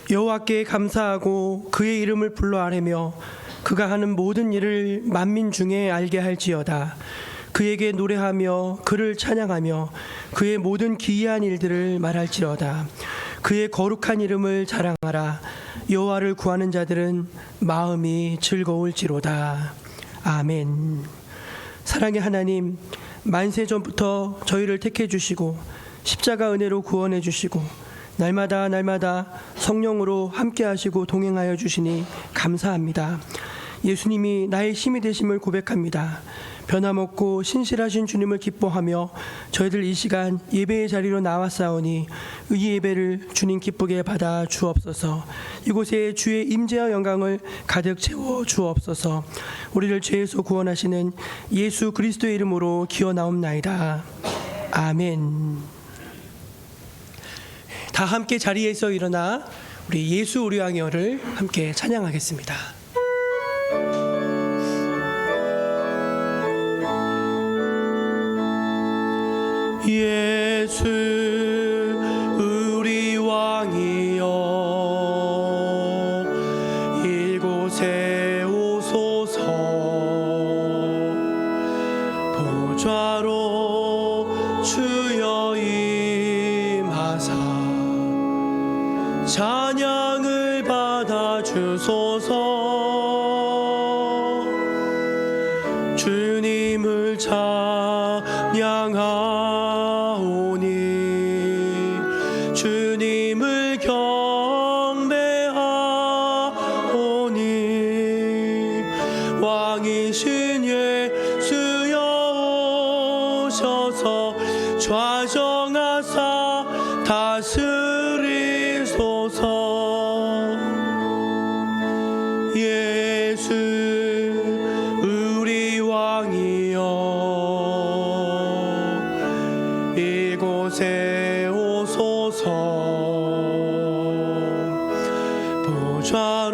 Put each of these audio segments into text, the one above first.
여호와께 감사하고 그의 이름을 불러 아뢰며 그가 하는 모든 일을 만민 중에 알게 할지어다. 그에게 노래하며 그를 찬양하며 그의 모든 기이한 일들을 말할지어다. 그의 거룩한 이름을 자랑하라. 여호와를 구하는 자들은 마음이 즐거울지로다. 아멘. 사랑의 하나님, 만세 전부터 저희를 택해 주시고 십자가 은혜로 구원해 주시고 날마다 성령으로 함께 하시고 동행하여 주시니 감사합니다. 예수님이 나의 힘이 되심을 고백합니다. 변함없고 신실하신 주님을 기뻐하며 저희들 이 시간 예배의 자리로 나왔사오니 이 예배를 주님 기쁘게 받아 주옵소서. 이곳에 주의 임재와 영광을 가득 채워 주옵소서. 우리를 죄에서 구원하시는 예수 그리스도의 이름으로 기어나옵나이다. 아멘. 다 함께 자리에서 일어나 우리 예수 우리 왕이여를 함께 찬양하겠습니다. 예수 우리 왕이여 이곳에 오소서. 보좌로 주여 임하사 찬양을 받아 주소서. 주님을 찬양하오니 주님을 경배하오니 왕이신 예수여 오셔서 좌정하사 다스리소서. 예수 우리 왕이여 이곳에 오소서. 보좌로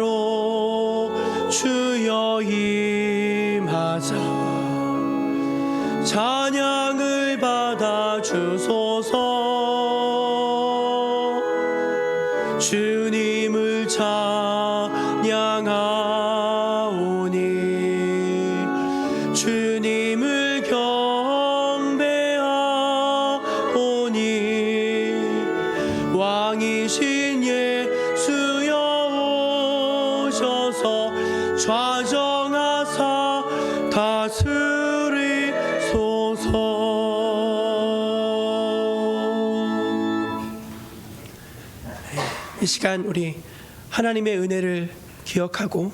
주여 임하사 찬양을 받아 주소서. 주님을 찬양하오니 주님을 경배하오니 왕이신 예수여 오셔서 좌정하사 다스리소서. 이 시간 우리 하나님의 은혜를 기억하고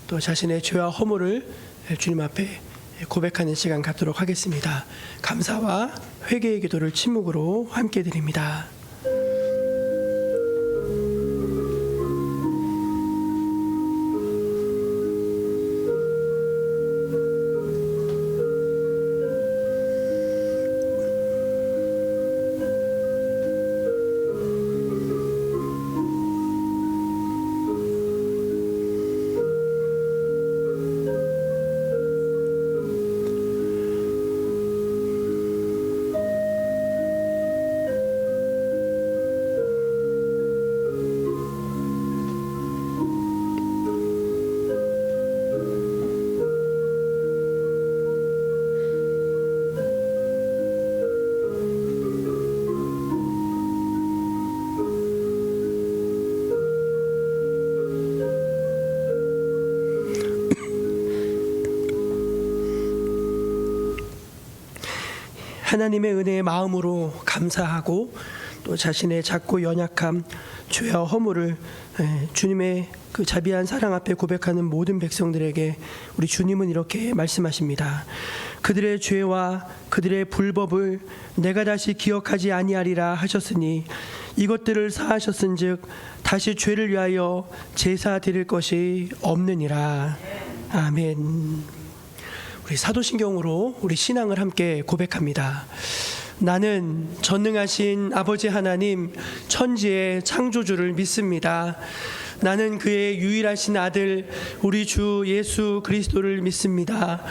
또 자신의 죄와 허물을 주님 앞에 고백하는 시간 갖도록 하겠습니다. 감사와 회개의 기도를 침묵으로 함께 드립니다. 하나님의 은혜의 마음으로 감사하고 또 자신의 작고 연약함, 죄와 허물을 주님의 그 자비한 사랑 앞에 고백하는 모든 백성들에게 우리 주님은 이렇게 말씀하십니다. 그들의 죄와 그들의 불법을 내가 다시 기억하지 아니하리라 하셨으니 이것들을 사하셨은즉 다시 죄를 위하여 제사 드릴 것이 없느니라. 아멘. 우리 사도신경으로 우리 신앙을 함께 고백합니다. 나는 전능하신 아버지 하나님 천지의 창조주를 믿습니다. 나는 그의 유일하신 아들 우리 주 예수 그리스도를 믿습니다.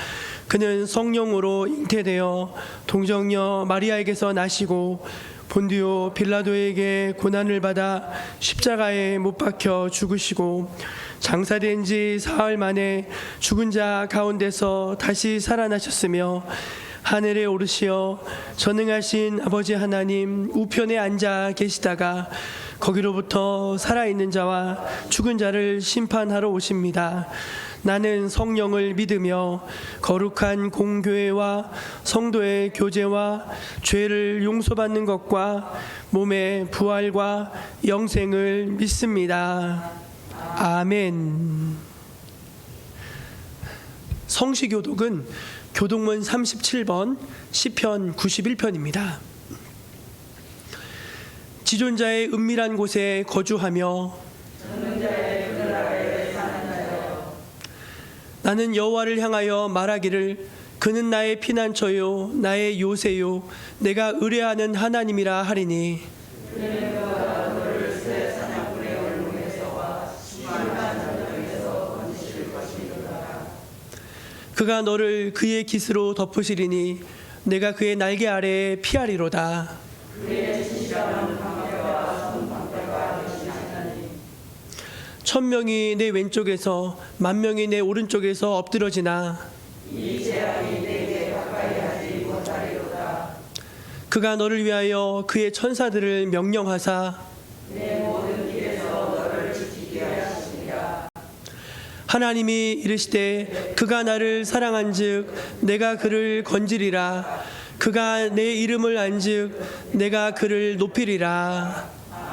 그는 성령으로 잉태되어 동정녀 마리아에게서 나시고 본디오 빌라도에게 고난을 받아 십자가에 못 박혀 죽으시고 장사된 지 사흘 만에 죽은 자 가운데서 다시 살아나셨으며 하늘에 오르시어 전능하신 아버지 하나님 우편에 앉아 계시다가 거기로부터 살아있는 자와 죽은 자를 심판하러 오십니다. 나는 성령을 믿으며 거룩한 공교회와 성도의 교제와 죄를 용서받는 것과 몸의 부활과 영생을 믿습니다. 아멘. 성시교독은 교독문 37번, 시편 91편입니다. 지존자의 은밀한 곳에 거주하며 나는 여호와를 향하여 말하기를 그는 나의 피난처요 나의 요새요 내가 의뢰하는 하나님이라 하리니 그가 너를 그의 깃으로 덮으시리니 내가 그의 날개 아래에 피하리로다. 천명이 내 왼쪽에서 만명이 내 오른쪽에서 엎드러지나 그가 너를 위하여 그의 천사들을 명령하사 하나님이 이르시되 그가 나를 사랑한즉 내가 그를 건지리라. 그가 내 이름을 안즉 내가 그를 높이리라.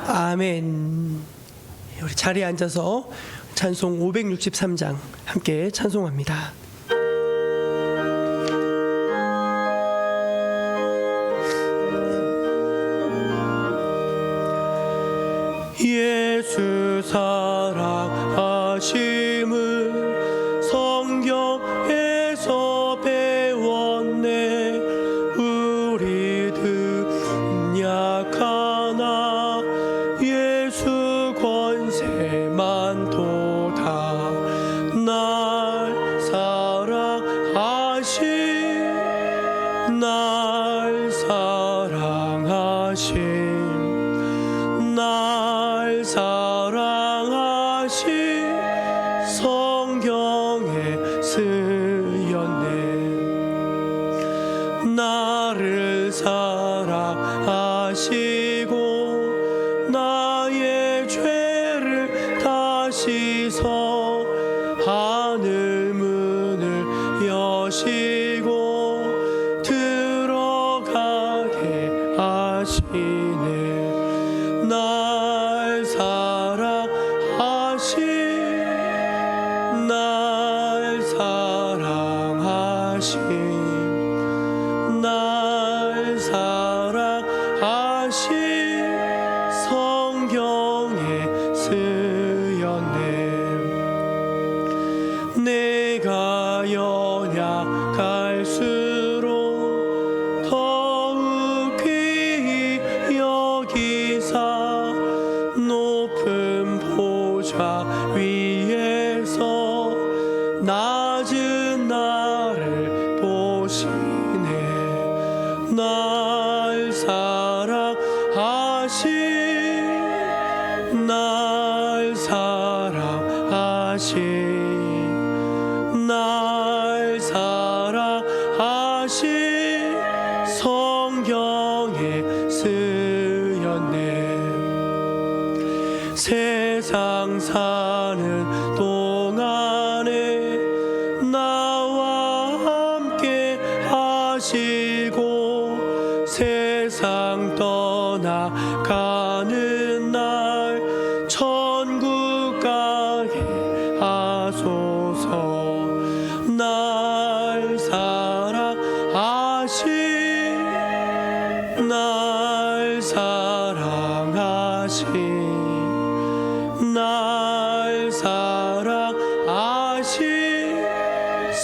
아멘. 우리 자리에 앉아서 찬송 563장 함께 찬송합니다. 예수 사랑하심을 성경에서 배웠네. 우리들 약하나 예수 권세만 도다. 날 사랑하신 날 사랑하신 성경에 쓰였네. 나를 사랑하시고 나의 죄를 다 씻어 하늘 문을 여시고 들어가게 하시네. 날 사랑하신 성경에 쓰였네. 내가 연약할수록 더욱 귀히 여기사 높은 보좌 위에서 낮은 나를 보시네. 날 사랑하신 성경에 쓰였네. 세상 사는 동안에 나와 함께 하시고 세상 떠나가는 날 천국 가게 하소서. 날 사랑하신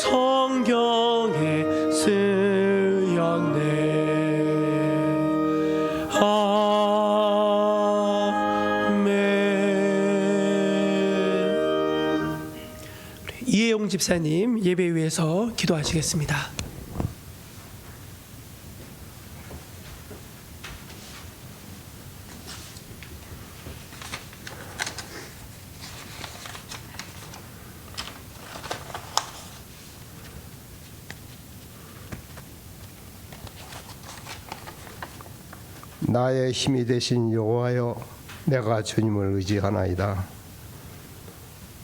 성경에 쓰였네. 아멘. 이혜용 집사님 예배 위에서 기도하시겠습니다. 나의 힘이 되신 여호와여, 내가 주님을 의지하나이다.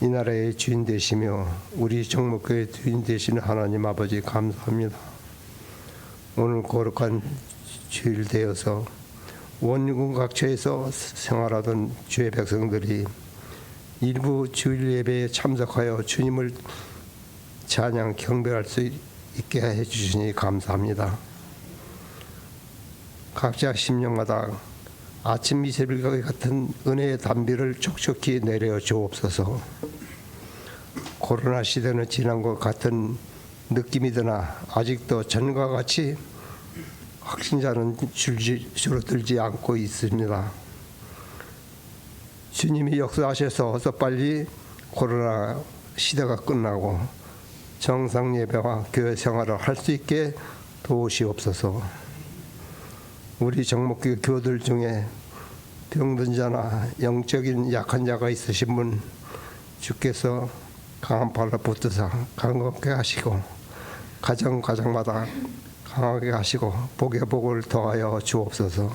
이 나라의 주인 되시며 우리 정목교의 주인 되시는 하나님 아버지, 감사합니다. 오늘 거룩한 주일 되어서 원군 각처에서 생활하던 주의 백성들이 일부 주일 예배에 참석하여 주님을 찬양 경배할 수 있게 해주시니 감사합니다. 각자 심령마다 아침 이슬비가 같은 은혜의 단비를 촉촉히 내려 주옵소서. 코로나 시대는 지난 것 같은 느낌이 드나 아직도 전과 같이 확진자는 줄어들지 않고 있습니다. 주님이 역사하셔서 어서 빨리 코로나 시대가 끝나고 정상 예배와 교회 생활을 할 수 있게 도우시옵소서. 우리 정목교 교들 중에 병든 자나 영적인 약한 자가 있으신 분, 주께서 강한 팔로 붙드사 강건케 하시고 가정마다 강하게 하시고 복의 복을 더하여 주옵소서.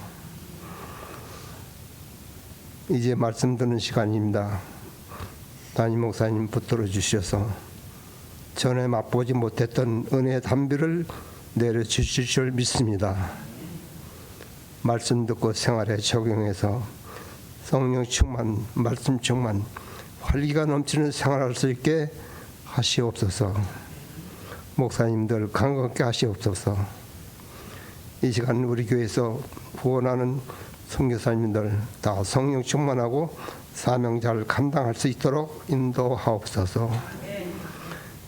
이제 말씀 듣는 시간입니다. 담임 목사님 붙들어 주셔서 전에 맛보지 못했던 은혜의 단비를 내려주실 줄 믿습니다. 말씀 듣고 생활에 적용해서 성령 충만, 말씀 충만, 활기가 넘치는 생활할 수 있게 하시옵소서. 목사님들 강건케 하시옵소서. 이 시간 우리 교회에서 후원하는 선교사님들 다 성령 충만하고 사명 잘 감당할 수 있도록 인도하옵소서.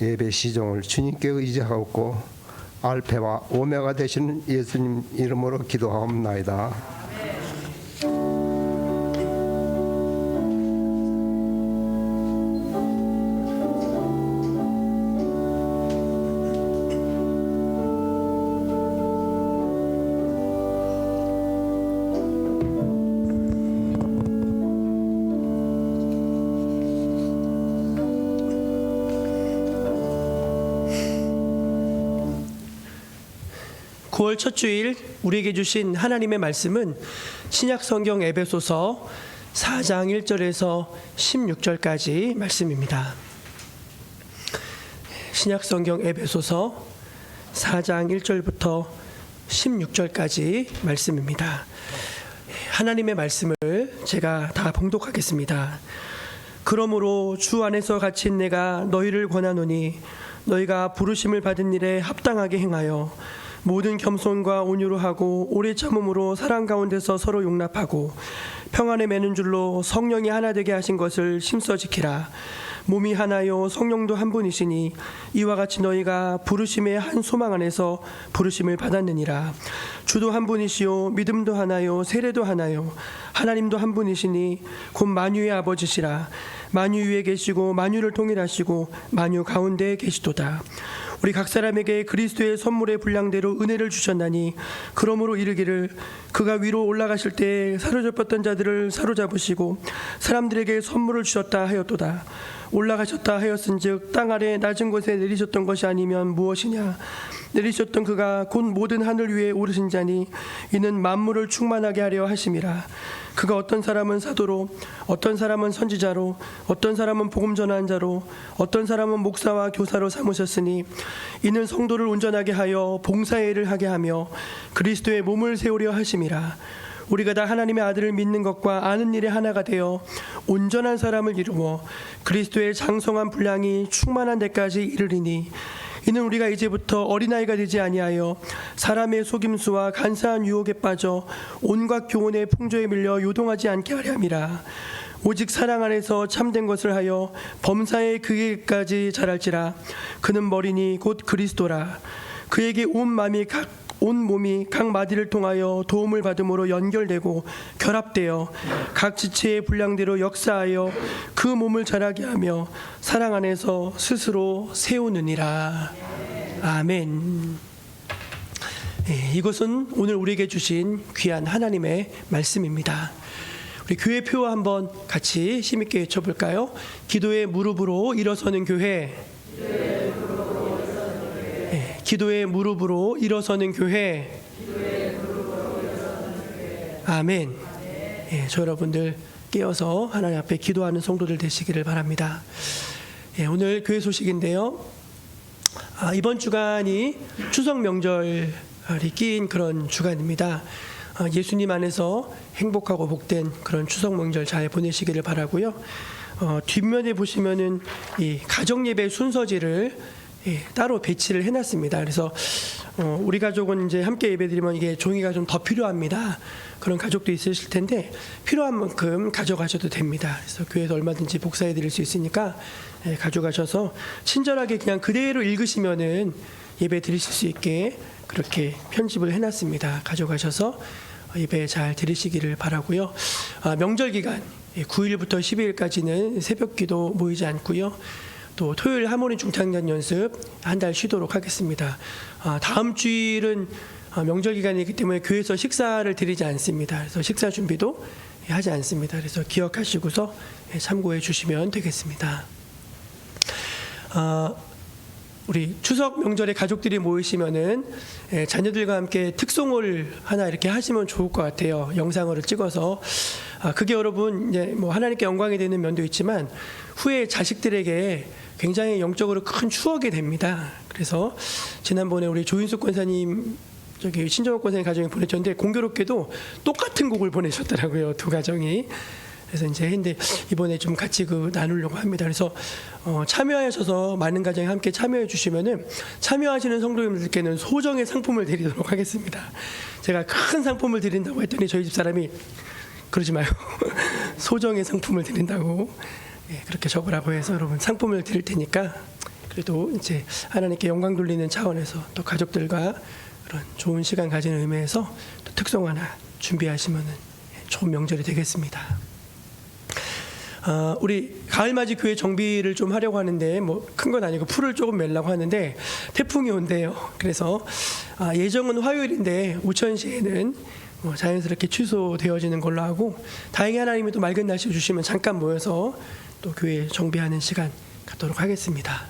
예배 시종을 주님께 의지하옵고 알페와 오메가 되시는 예수님 이름으로 기도하옵나이다. (9월) 첫 주일 우리에게 주신 하나님의 말씀은 신약성경 에베소서 4장 1절에서 16절까지 말씀입니다. 신약성경 에베소서 4장 1절부터 16절까지 말씀입니다. 하나님의 말씀을 제가 다 봉독하겠습니다. 그러므로 주 안에서 갇힌 내가 너희를 권하노니 너희가 부르심을 받은 일에 합당하게 행하여 모든 겸손과 온유로 하고 오래 참음으로 사랑 가운데서 서로 용납하고 평안에 매는 줄로 성령이 하나 되게 하신 것을 힘써 지키라. 몸이 하나요 성령도 한 분이시니 이와 같이 너희가 부르심의 한 소망 안에서 부르심을 받았느니라. 주도 한 분이시요 믿음도 하나요 세례도 하나요 하나님도 한 분이시니 곧 만유의 아버지시라. 만유 위에 계시고 만유를 통일하시고 만유 가운데에 계시도다. 우리 각 사람에게 그리스도의 선물의 분량대로 은혜를 주셨나니 그러므로 이르기를 그가 위로 올라가실 때 사로잡혔던 자들을 사로잡으시고 사람들에게 선물을 주셨다 하였도다. 올라가셨다 하였은즉 땅 아래 낮은 곳에 내리셨던 것이 아니면 무엇이냐. 내리셨던 그가 곧 모든 하늘 위에 오르신 자니 이는 만물을 충만하게 하려 하심이라. 그가 어떤 사람은 사도로 어떤 사람은 선지자로 어떤 사람은 복음 전하는 자로 어떤 사람은 목사와 교사로 삼으셨으니 이는 성도를 온전하게 하여 봉사의 일을 하게 하며 그리스도의 몸을 세우려 하심이라. 우리가 다 하나님의 아들을 믿는 것과 아는 일에 하나가 되어 온전한 사람을 이루어 그리스도의 장성한 분량이 충만한 데까지 이르리니 이는 우리가 이제부터 어린아이가 되지 아니하여 사람의 속임수와 간사한 유혹에 빠져 온갖 교훈의 풍조에 밀려 요동하지 않게 하려 함이라. 오직 사랑 안에서 참된 것을 하여 범사에 그에게까지 자랄지라. 그는 머리니 곧 그리스도라. 그에게 온 몸이 각 마디를 통하여 도움을 받음으로 연결되고 결합되어 각 지체의 분량대로 역사하여 그 몸을 자라게 하며 사랑 안에서 스스로 세우느니라. 아멘. 이것은 오늘 우리에게 주신 귀한 하나님의 말씀입니다. 우리 교회 표어 한번 같이 힘있게 외쳐볼까요? 기도의 무릎으로 일어서는 교회. 기도의 무릎으로 일어서는 교회. 아멘. 예, 저 여러분들 깨어서 하나님 앞에 기도하는 성도들 되시기를 바랍니다. 예, 오늘 교회 소식인데요. 이번 주간이 추석 명절이 끼인 그런 주간입니다. 예수님 안에서 행복하고 복된 그런 추석 명절 잘 보내시기를 바라고요. 뒷면에 보시면은 이 가정 예배 순서지를 따로 배치를 해놨습니다. 그래서 우리 가족은 이제 함께 예배드리면 이게 종이가 좀 더 필요합니다. 그런 가족도 있으실 텐데 필요한 만큼 가져가셔도 됩니다. 그래서 교회에서 얼마든지 복사해 드릴 수 있으니까 가져가셔서 친절하게 그냥 그대로 읽으시면은 예배 드리실 수 있게 그렇게 편집을 해놨습니다. 가져가셔서 예배 잘 드리시기를 바라고요. 명절 기간 9일부터 12일까지는 새벽기도 모이지 않고요. 또 토요일 하모니 중창단 연습 한 달 쉬도록 하겠습니다. 다음 주일은 명절 기간이기 때문에 교회에서 식사를 드리지 않습니다. 그래서 식사 준비도 하지 않습니다. 그래서 기억하시고서 참고해 주시면 되겠습니다. 우리 추석 명절에 가족들이 모이시면은 자녀들과 함께 특송을 하나 이렇게 하시면 좋을 것 같아요. 영상으로 찍어서 그게 여러분 이제 뭐 하나님께 영광이 되는 면도 있지만 후에 자식들에게 굉장히 영적으로 큰 추억이 됩니다. 그래서 지난번에 우리 조인숙 권사님 저기 신정욱 권사님 가정에 보내셨는데 공교롭게도 똑같은 곡을 보내셨더라고요. 두 가정이. 그래서 이제 했는데 이번에 좀 같이 나누려고 합니다. 그래서 참여하셔서 많은 가정에 함께 참여해 주시면은 참여하시는 성도님들께는 소정의 상품을 드리도록 하겠습니다. 제가 큰 상품을 드린다고 했더니 저희 집 사람이 그러지 마요. 소정의 상품을 드린다고 그렇게 적으라고 해서 여러분 상품을 드릴 테니까 그래도 이제 하나님께 영광 돌리는 차원에서 또 가족들과 그런 좋은 시간 가지는 의미에서 또 특송 하나 준비하시면은 좋은 명절이 되겠습니다. 우리 가을맞이 교회 정비를 좀 하려고 하는데 뭐 큰 건 아니고 풀을 조금 매려고 하는데 태풍이 온대요. 그래서 예정은 화요일인데 오천시에는 자연스럽게 취소되어지는 걸로 하고 다행히 하나님이 또 맑은 날씨 주시면 잠깐 모여서 또 교회 정비하는 시간 갖도록 하겠습니다.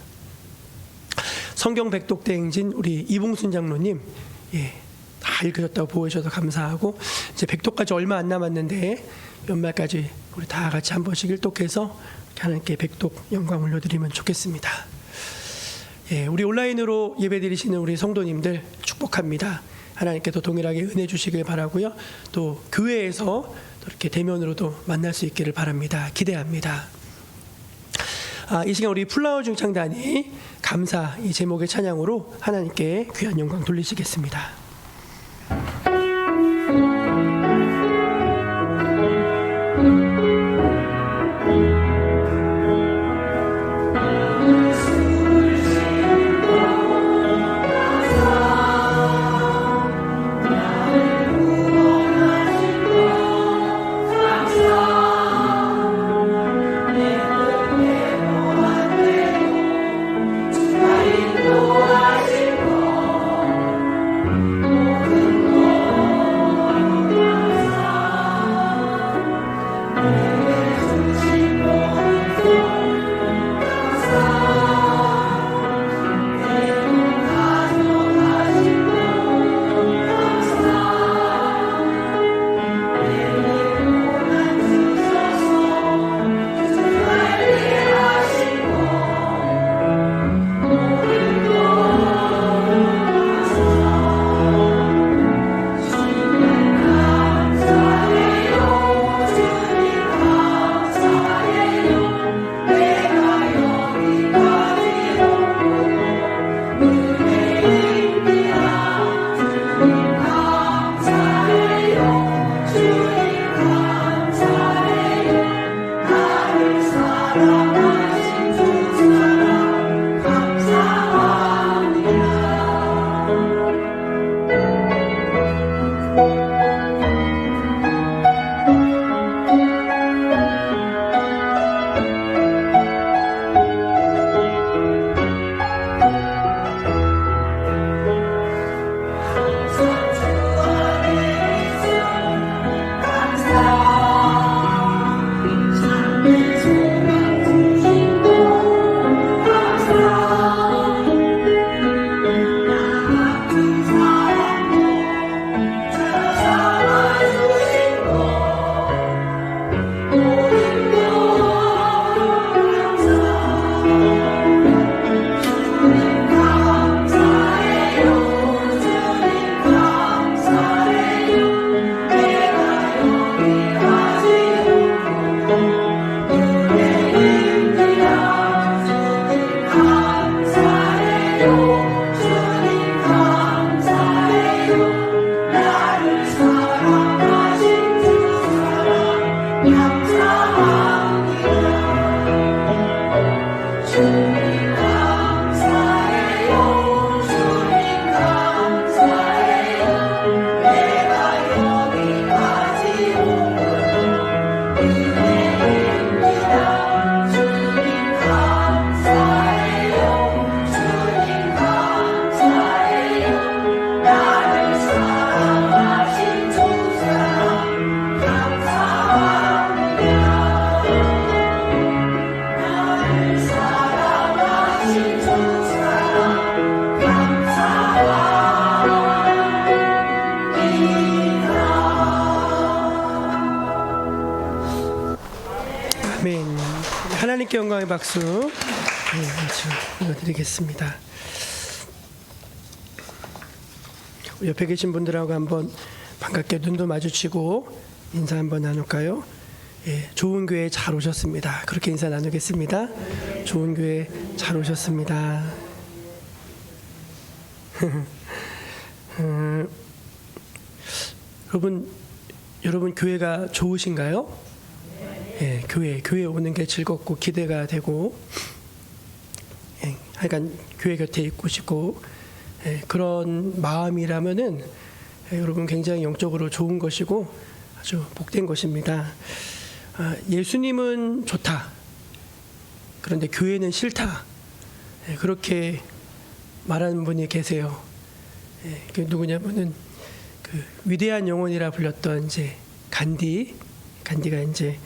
성경 백독대 행진 우리 이봉순 장로님 다 읽으셨다고 보여주셔서 감사하고 이제 백독까지 얼마 안 남았는데 연말까지 우리 다 같이 한 번씩 일독해서 하나님께 백독 영광 올려드리면 좋겠습니다. 우리 온라인으로 예배드리시는 우리 성도님들 축복합니다. 하나님께도 동일하게 은혜 주시길 바라고요. 또 교회에서 또 이렇게 대면으로도 만날 수 있기를 바랍니다. 기대합니다. 이 시간 우리 플라워 중창단이 감사 이 제목의 찬양으로 하나님께 귀한 영광 돌리시겠습니다. 나를 사랑하신 주 사랑 감사합니다. 주님 감사해요. 주님 감사해요. 내가 여기까지 온 것도 은혜입니다. 주님 감사해요. 주님 감사해요. 나를 사랑하신 주 사랑 감사합니다. 나를 사랑하신 주 사랑 감사합니다. 아멘. 하나님께 영광의 박수 드리겠습니다. 옆에 계신 분들하고 한번 반갑게 눈도 마주치고 인사 한번 나눌까요? 예, 좋은 교회 잘 오셨습니다. 그렇게 인사 나누겠습니다. 좋은 교회 잘 오셨습니다. 여러분 교회가 좋으신가요? 예, 교회 오는 게 즐겁고 기대가 되고, 예, 하여간 교회 곁에 있고 싶고, 예, 그런 마음이라면은 여러분 굉장히 영적으로 좋은 것이고 아주 복된 것입니다. 예수님은 좋다. 그런데 교회는 싫다. 예, 그렇게 말하는 분이 계세요. 예, 그 누구냐면은 그 위대한 영혼이라 불렸던 이제 간디가 이제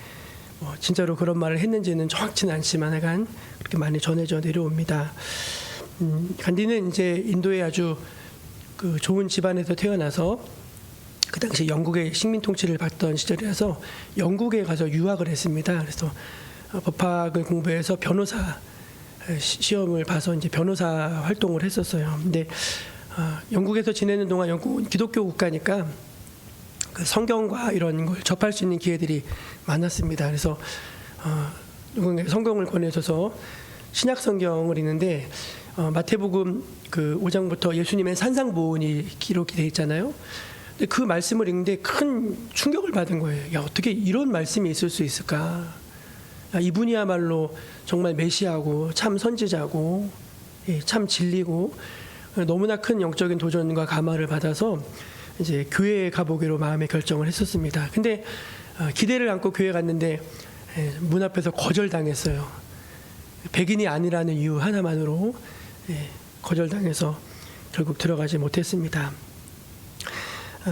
진짜로 그런 말을 했는지는 정확치는 않지만 약간 그렇게 많이 전해져 내려옵니다. 간디는 이제 인도의 아주 그 좋은 집안에서 태어나서 그 당시 영국의 식민 통치를 받던 시절이라서 영국에 가서 유학을 했습니다. 그래서 법학을 공부해서 변호사 시험을 봐서 이제 변호사 활동을 했었어요. 근데 영국에서 지내는 동안 영국은 기독교 국가니까 그 성경과 이런 걸 접할 수 있는 기회들이 많았습니다. 그래서 누군가 성경을 권해줘서 신약 성경을 읽는데 마태복음 그 5장부터 예수님의 산상보훈이 기록이 돼 있잖아요. 근데 그 말씀을 읽는데 큰 충격을 받은 거예요. 야, 어떻게 이런 말씀이 있을 수 있을까? 야, 이분이야말로 정말 메시아고 참 선지자고, 예, 참 진리고, 너무나 큰 영적인 도전과 감화를 받아서 이제 교회에 가보기로 마음의 결정을 했었습니다. 근데 기대를 안고 교회 갔는데 문 앞에서 거절당했어요. 백인이 아니라는 이유 하나만으로 거절당해서 결국 들어가지 못했습니다.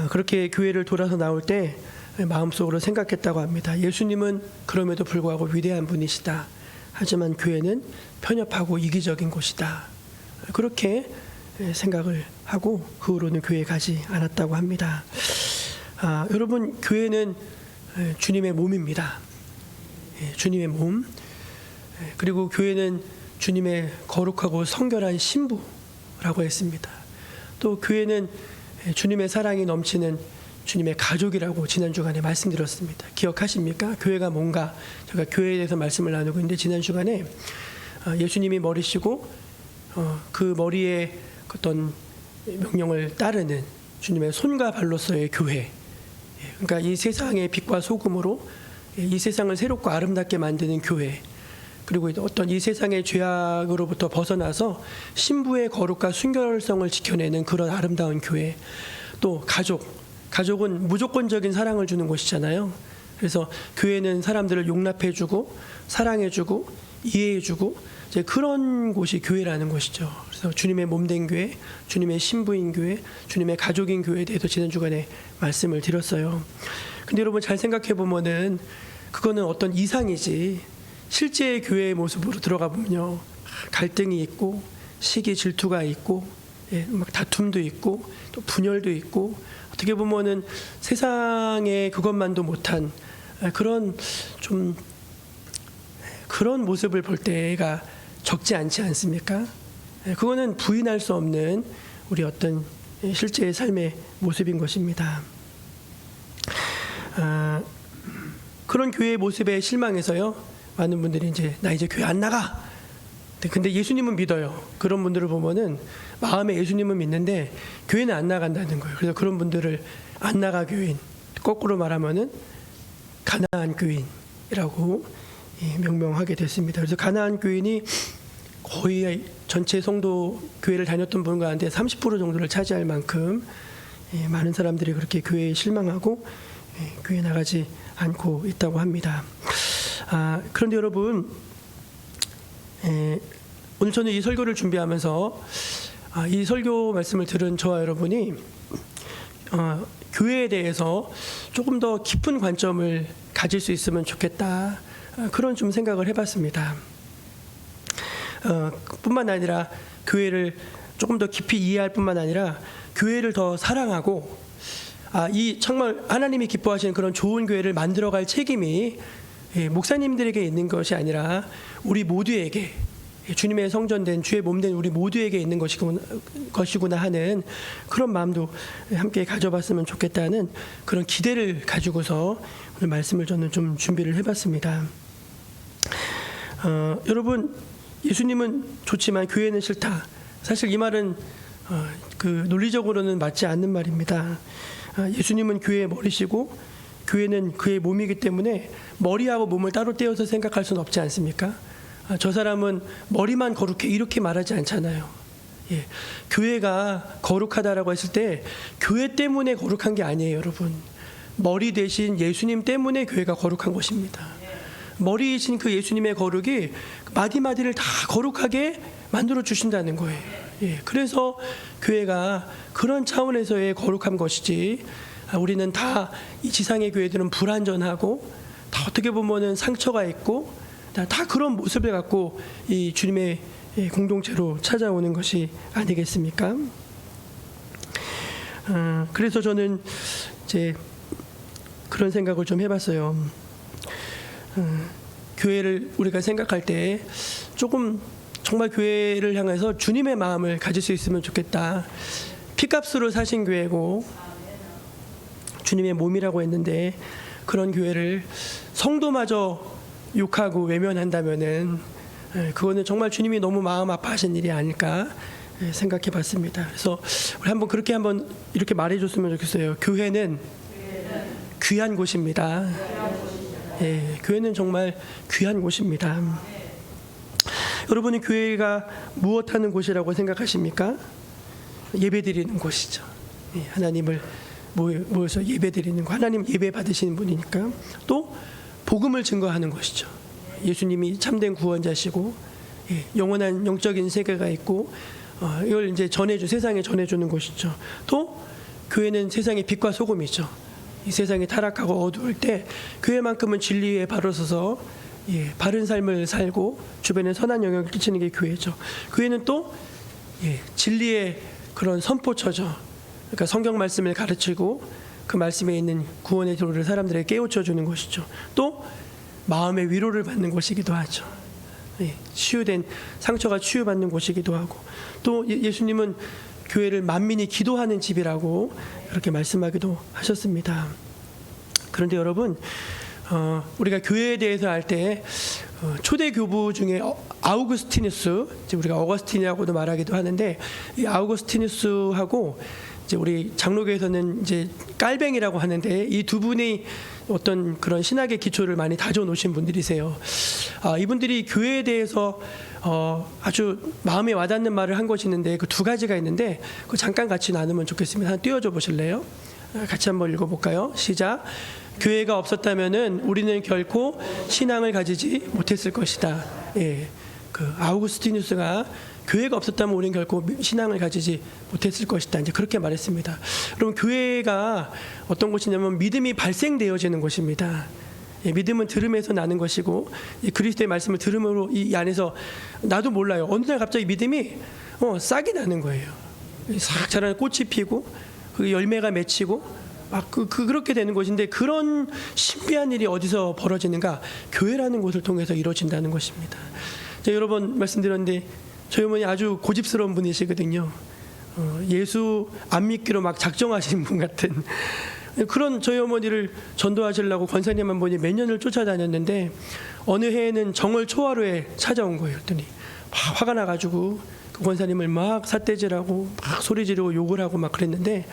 그렇게 교회를 돌아서 나올 때 마음속으로 생각했다고 합니다. 예수님은 그럼에도 불구하고 위대한 분이시다. 하지만 교회는 편협하고 이기적인 곳이다. 그렇게 생각을 하고 그 후로는 교회에 가지 않았다고 합니다. 여러분, 교회는 주님의 몸입니다. 주님의 몸. 그리고 교회는 주님의 거룩하고 성결한 신부라고 했습니다. 또 교회는 주님의 사랑이 넘치는 주님의 가족이라고 지난 주간에 말씀드렸습니다. 기억하십니까? 교회가 뭔가 제가 교회에 대해서 말씀을 나누고 있는데 지난 주간에 예수님이 머리시고 그 머리에 어떤 명령을 따르는 주님의 손과 발로서의 교회. 그러니까 이 세상의 빛과 소금으로 이 세상을 새롭고 아름답게 만드는 교회. 그리고 어떤 이 세상의 죄악으로부터 벗어나서 신부의 거룩과 순결성을 지켜내는 그런 아름다운 교회. 또 가족은 무조건적인 사랑을 주는 곳이잖아요. 그래서 교회는 사람들을 용납해주고 사랑해주고 이해해주고 이제 그런 곳이 교회라는 것이죠. 그래서 주님의 몸된 교회, 주님의 신부인 교회, 주님의 가족인 교회에 대해서 지난 주간에 말씀을 드렸어요. 근데 여러분 잘 생각해 보면은 그거는 어떤 이상이지 실제 교회의 모습으로 들어가 보면요, 갈등이 있고 시기 질투가 있고, 막 다툼도 있고 또 분열도 있고, 어떻게 보면은 세상에 그것만도 못한 그런 좀 그런 모습을 볼 때가 적지 않지 않습니까? 그거는 부인할 수 없는 우리 어떤 실제의 삶의 모습인 것입니다. 그런 교회의 모습에 실망해서요, 많은 분들이 나 이제 교회 안 나가, 근데 예수님은 믿어요. 그런 분들을 보면은 마음에 예수님은 믿는데 교회는 안 나간다는 거예요. 그래서 그런 분들을 안 나가 교인, 거꾸로 말하면은 가나안 교인이라고 명명하게 됐습니다. 그래서 가나안 교인이 거의 전체 성도 교회를 다녔던 분 가운데 30% 정도를 차지할 만큼 많은 사람들이 그렇게 교회에 실망하고 교회에 나가지 않고 있다고 합니다. 그런데 여러분, 오늘 저는 이 설교를 준비하면서 이 설교 말씀을 들은 저와 여러분이 교회에 대해서 조금 더 깊은 관점을 가질 수 있으면 좋겠다, 그런 좀 생각을 해봤습니다. 뿐만 아니라 교회를 조금 더 깊이 이해할 뿐만 아니라 교회를 더 사랑하고 이 정말 하나님이 기뻐하시는 그런 좋은 교회를 만들어갈 책임이 목사님들에게 있는 것이 아니라 우리 모두에게, 주님의 성전된 주의 몸된 우리 모두에게 있는 것이구나 하는 그런 마음도 함께 가져봤으면 좋겠다는 그런 기대를 가지고서 오늘 말씀을 저는 좀 준비를 해봤습니다. 여러분, 예수님은 좋지만 교회는 싫다. 사실 이 말은 그 논리적으로는 맞지 않는 말입니다. 예수님은 교회의 머리시고 교회는 그의 몸이기 때문에 머리하고 몸을 따로 떼어서 생각할 수는 없지 않습니까? 저 사람은 머리만 거룩해 이렇게 말하지 않잖아요. 교회가 거룩하다라고 했을 때 교회 때문에 거룩한 게 아니에요, 여러분. 머리 대신 예수님 때문에 교회가 거룩한 것입니다. 머리이신 그 예수님의 거룩이 마디마디를 다 거룩하게 만들어 주신다는 거예요. 그래서 교회가 그런 차원에서의 거룩한 것이지, 우리는 다 이 지상의 교회들은 불완전하고 다 어떻게 보면은 상처가 있고 다 그런 모습을 갖고 이 주님의 공동체로 찾아오는 것이 아니겠습니까? 그래서 저는 이제 그런 생각을 좀 해봤어요. 교회를 우리가 생각할 때 조금 정말 교회를 향해서 주님의 마음을 가질 수 있으면 좋겠다. 피값으로 사신 교회고 주님의 몸이라고 했는데 그런 교회를 성도마저 욕하고 외면한다면은 그거는 정말 주님이 너무 마음 아파하신 일이 아닐까 생각해 봤습니다. 그래서 우리 한번 그렇게 한번 이렇게 말해 줬으면 좋겠어요. 교회는 귀한 곳입니다. 교회는 정말 귀한 곳입니다. 여러분이 교회가 무엇하는 곳이라고 생각하십니까? 예배드리는 곳이죠. 하나님을 모여서 예배드리는 거, 하나님 예배 받으시는 분이니까. 또 복음을 증거하는 것이죠. 예수님이 참된 구원자시고 영원한 영적인 세계가 있고 이걸 이제 세상에 전해주는 것이죠. 또 교회는 세상의 빛과 소금이죠. 이 세상이 타락하고 어두울 때 교회만큼은 진리에 바로 서서 바른 삶을 살고 주변에 선한 영향을 끼치는 게 교회죠. 교회는 또 진리의 그런 선포처죠. 그러니까 성경 말씀을 가르치고 그 말씀에 있는 구원의 도를 사람들에게 깨우쳐 주는 것이죠. 또 마음의 위로를 받는 곳이기도 하죠. 치유된 상처가 치유받는 곳이기도 하고, 또 예수님은 교회를 만민이 기도하는 집이라고 그렇게 말씀하기도 하셨습니다. 그런데 여러분, 우리가 교회에 대해서 할 때 초대 교부 중에 아우구스티누스, 우리가 어거스틴이라고도 말하기도 하는데, 이 아우구스티누스하고 이제 우리 장로교에서는 이제 깔뱅이라고 하는데, 이 두 분이 어떤 그런 신학의 기초를 많이 다져 놓으신 분들이세요. 이분들이 교회에 대해서 아주 마음에 와닿는 말을 한 것이 있는데, 그 두 가지가 있는데 그 잠깐 같이 나누면 좋겠습니다. 하나 띄워줘 보실래요? 같이 한번 읽어볼까요? 시작. 교회가 없었다면은 우리는 결코 신앙을 가지지 못했을 것이다. 그 아우구스티누스가 교회가 없었다면 우리는 결코 신앙을 가지지 못했을 것이다. 이제 그렇게 말했습니다. 여러분, 교회가 어떤 곳이냐면 믿음이 발생되어지는 곳입니다. 믿음은 들음에서 나는 것이고, 이 그리스도의 말씀을 들음으로 이 안에서, 나도 몰라요, 어느 날 갑자기 믿음이 싹이 나는 거예요. 싹 자라는 꽃이 피고 그 열매가 맺히고 막 그렇게 되는 것인데, 그런 신비한 일이 어디서 벌어지는가? 교회라는 곳을 통해서 이루어진다는 것입니다. 제가 여러 번 말씀드렸는데 저희 어머니 아주 고집스러운 분이시거든요. 예수 안 믿기로 막 작정하시는 분 같은 그런 저희 어머니를 전도하시려고 권사님 한 분이 몇 년을 쫓아다녔는데, 어느 해에는 정월 초하루에 찾아온 거예요. 그랬더니 화가 나가지고 그 권사님을 막 삿대질하고 막 소리 지르고 욕을 하고 막 그랬는데